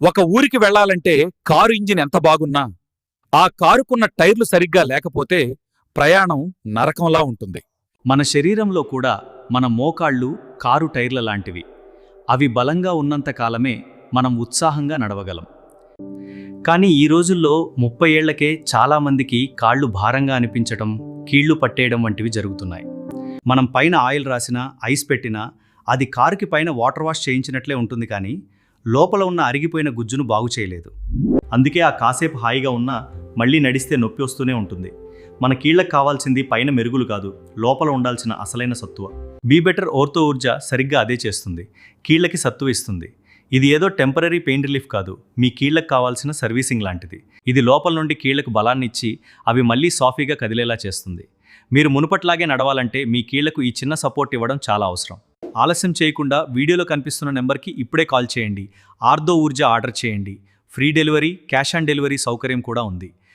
ఒక ఊరికి వెళ్ళాలంటే కారు ఇంజిన్ ఎంత బాగున్నా ఆ కారుకున్న టైర్లు సరిగ్గా లేకపోతే ప్రయాణం నరకంలా ఉంటుంది. మన శరీరంలో కూడా మన మోకాళ్ళు కారు టైర్ల లాంటివి. అవి బలంగా ఉన్నంత కాలమే మనం ఉత్సాహంగా నడవగలం. కానీ ఈ రోజుల్లో 30 ఏళ్లకే చాలామందికి కాళ్ళు భారంగా అనిపించటం, కీళ్లు పట్టేయడం వంటివి జరుగుతున్నాయి. మనం పైన ఆయిల్ రాసినా, ఐస్ పెట్టినా అది కారుకి పైన వాటర్ వాష్ చేయించినట్లే ఉంటుంది, కానీ లోపల ఉన్న అరిగిపోయిన గుజ్జును బాగు చేయలేదు. అందుకే ఆ కాసేపు హాయిగా ఉన్నా మళ్ళీ నడిస్తే నొప్పి వస్తూనే ఉంటుంది. మన కీళ్లకు కావాల్సింది పైన మెరుగులు కాదు, లోపల ఉండాల్సిన అసలైన సత్తువ. బీ బెటర్ ఓర్తో ఊర్జా సరిగ్గా అదే చేస్తుంది. కీళ్లకి సత్తువ ఇస్తుంది. ఇది ఏదో టెంపరరీ పెయిన్ రిలీఫ్ కాదు, మీ కీళ్లకు కావాల్సిన సర్వీసింగ్ లాంటిది. ఇది లోపల నుండి కీళ్లకు బలాన్ని ఇచ్చి అవి మళ్ళీ సాఫీగా కదిలేలా చేస్తుంది. మీరు మునుపట్లాగే నడవాలంటే మీ కీళ్లకు ఈ చిన్న సపోర్ట్ ఇవ్వడం చాలా అవసరం. ఆలస్యం చేయకుండా వీడియోలో కనిపిస్తున్న నెంబర్కి ఇప్పుడే కాల్ చేయండి. ఆర్థో ఊర్జా ఆర్డర్ చేయండి. Free delivery, cash on delivery సౌకర్యం కూడా ఉంది.